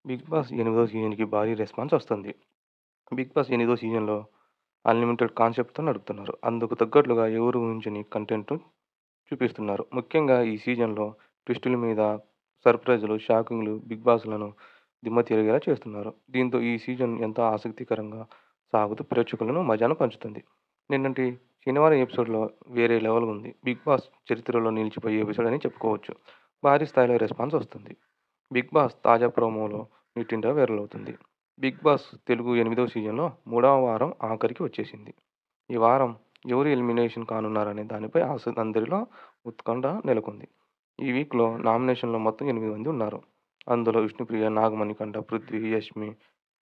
'Big boss' 8వ సీజన్‌కి భారీ రెస్పాన్స్ వస్తుంది. 'బిగ్ బాస్' 8వ సీజన్‌లో అన్‌లిమిటెడ్ కాన్సెప్ట్‌తో నడుపుతున్నారు. అందుకు తగ్గట్లుగా ఎవరు ఊహించని కంటెంట్‌ను చూపిస్తున్నారు. ముఖ్యంగా ఈ సీజన్‌లో ట్విస్టుల మీద సర్ప్రైజులు, షాకింగ్‌లు 'బిగ్ బాస్'లను దిమ్మ తిరిగేలా చేస్తున్నారు. దీంతో ఈ సీజన్ ఎంతో ఆసక్తికరంగా సాగుతూ ప్రేక్షకులను మజాను పంచుతుంది. నిన్నటి శనివారం ఎపిసోడ్‌లో వేరే లెవెల్ ఉంది. 'బిగ్ బాస్' చరిత్రలో నిలిచిపోయే ఎపిసోడ్ అని చెప్పుకోవచ్చు. భారీ స్థాయిలో రెస్పాన్స్ వస్తుంది. 'బిగ్ బాస్' తాజా ప్రోమోలో నెట్టింట వైరలవుతుంది. 'బిగ్ బాస్' తెలుగు 8వ సీజన్‌లో 3వ వారం ఆఖరికి వచ్చేసింది. ఈ వారం ఎవరు ఎలిమినేషన్ కానున్నారనే దానిపై అందరిలో ఉత్కంఠ నెలకొంది. ఈ వీక్‌లో నామినేషన్‌లో మొత్తం 8 మంది ఉన్నారు. అందులో విష్ణుప్రియ, నాగమణికంఠ, పృథ్వీ, యష్మి,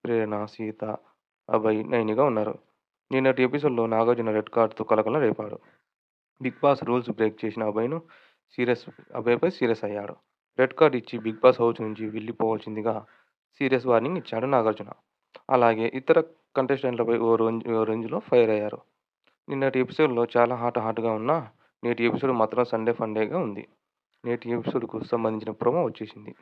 ప్రేరణ, సీత, అభయ్, నైనిగా ఉన్నారు. నిన్నటి ఎపిసోడ్‌లో నాగార్జున రెడ్ కార్డ్‌తో కలకలం రేపాడు. 'బిగ్ బాస్' రూల్స్ బ్రేక్ చేసిన సీరియస్ అభయ్‌పై సీరియస్ అయ్యాడు. రెడ్ కార్డ్ ఇచ్చి 'బిగ్ బాస్' హౌస్ నుంచి వెళ్లిపోవాల్సిందిగా సీరియస్ వార్నింగ్ ఇచ్చాడు నాగార్జున. అలాగే ఇతర కంటెస్టెంట్లపై ఓ రేంజ్‌లో ఫైర్ అయ్యారు. నిన్నటి ఎపిసోడ్‌లో చాలా హాట్‌గా ఉన్నా, నేటి ఎపిసోడ్ మాత్రం సండే ఫండేగా ఉంది. నేటి ఎపిసోడ్‌కు సంబంధించిన ప్రోమో వచ్చేసింది.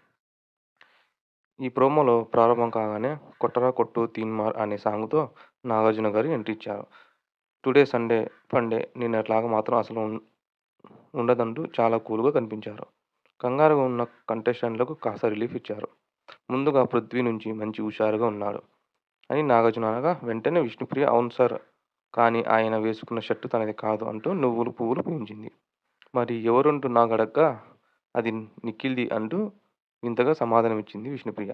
ఈ ప్రోమోలో ప్రారంభం కాగానే 'కొట్టరా కొట్టు తీన్మార్' అనే సాంగ్‌తో నాగార్జున గారు ఎంట్రీ ఇచ్చారు. టుడే సండే ఫండే నిన్నటిలాగా మాత్రం అసలు ఉండదంటూ చాలా కూల్‌గా కనిపించారు. కంగారుగా ఉన్న కంటెస్టెంట్లకు కాస్త రిలీఫ్ ఇచ్చారు. ముందుగా పృథ్వీ నుంచి మంచి హుషారుగా ఉన్నాడు అని నాగార్జున అనగా, వెంటనే విష్ణుప్రియ అవును సార్. కానీ ఆయన వేసుకున్న షర్టు తనది కాదు అంటూ నువ్వులు పువ్వులు పూయించింది. మరి ఎవరంటూ నాకడగ్గా అది నిఖిల్‌ది అంటూ వింతగా సమాధానమిచ్చింది విష్ణుప్రియ.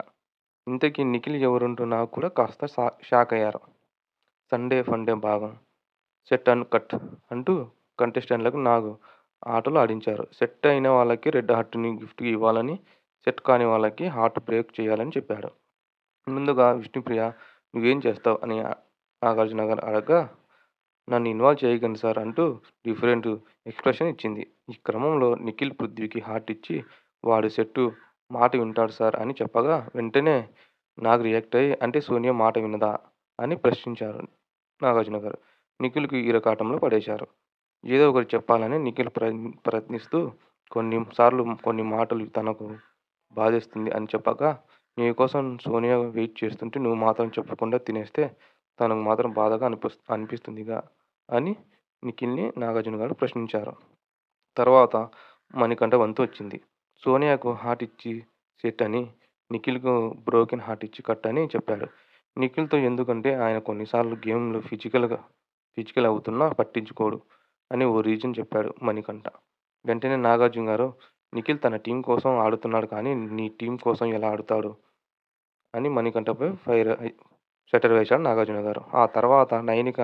ఇంతకీ నిఖిల్ ఎవరంటూ నాకు కూడా కాస్త షాకయ్యారు. సండే ఫండే భాగం సెట్ అండ్ కట్ అంటూ కంటెస్టెంట్లకు నాగ్ ఆటలు ఆడించారు. సెట్ అయిన వాళ్ళకి రెడ్ హార్ట్‌ని గిఫ్ట్‌గా ఇవ్వాలని, సెట్ కాని వాళ్ళకి హార్ట్ బ్రేక్ చేయాలని చెప్పాడు. ముందుగా విష్ణుప్రియ "నువ్వేం చేస్తావ్" అని నాగార్జున గారు అడగ్గా, "నన్ను ఇన్వాల్వ్ చేయకండి సార్" అంటూ డిఫరెంట్ ఎక్స్‌ప్రెషన్ ఇచ్చింది. ఈ క్రమంలో నిఖిల్ పృథ్వీకి హార్ట్ ఇచ్చి, "వాడు సెట్టు మాట వింటాడు సార్" అని చెప్పగా, వెంటనే నాగ్ రియాక్ట్ అయ్యి, "అంటే సోనియా మాట వినదా" అని ప్రశ్నించారు నాగార్జున గారు. నిఖిల్‌కు ఇరకాటంలో పడేశారు. ఏదో ఒకటి చెప్పాలని నిఖిల్ ప్రయత్నిస్తూ కొన్ని మాటలు తనకు బాధేస్తుంది అని చెప్పగా, "నీకోసం సోనియా వెయిట్ చేస్తుంటే నువ్వు మాత్రం చెప్పకుండా తినేస్తే తనకు మాత్రం బాధగా అనిపిస్తుందిగా" అని నిఖిల్‌ని నాగార్జున గారు ప్రశ్నించారు. తర్వాత మణికంఠ వంతు వచ్చింది. సోనియాకు హార్ట్ ఇచ్చి సెట్ అని, నిఖిల్‌కు బ్రోకెన్ హార్ట్ ఇచ్చి కట్ అని చెప్పాడు. నిఖిల్‌తో ఎందుకంటే ఆయన కొన్నిసార్లు గేమ్‌లో ఫిజికల్ అవుతున్నా పట్టించుకోడు అని ఓ రీజన్ చెప్పాడు మణికంఠ. వెంటనే నాగార్జున గారు, "నిఖిల్ తన టీమ్ కోసం ఆడుతున్నాడు కానీ, నీ టీమ్ కోసం ఎలా ఆడుతాడు" అని మణికంఠపై సెటర్ వేశాడు నాగార్జున గారు. ఆ తర్వాత నైనిక,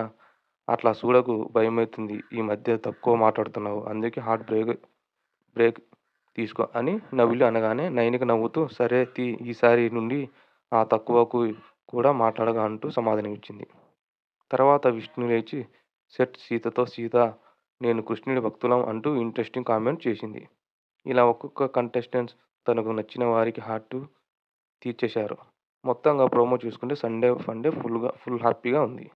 "అట్లా చూడకు భయమైతుంది. ఈ మధ్య తక్కువ మాట్లాడుతున్నావు. అందుకే హార్ట్ బ్రేక్ తీసుకో" అని నవిలి అనగానే, నైనిక నవ్వుతూ, "సరే ఈసారి నుండి ఆ తక్కువకు కూడా మాట్లాడగా" అంటూ సమాధానమిచ్చింది. తర్వాత విష్ణు లేచి సెట్ సీతతో, "సీత నేను కృష్ణుడి భక్తులం" అంటూ ఇంట్రెస్టింగ్ కామెంట్ చేసింది. ఇలా ఒక్కొక్క కంటెస్టెంట్స్ తనకు నచ్చిన వారికి హార్ట్ తీర్చేశారు. మొత్తంగా ప్రోమో చూసుకుంటే సండే ఫండే ఫుల్ హ్యాపీగా ఉంది.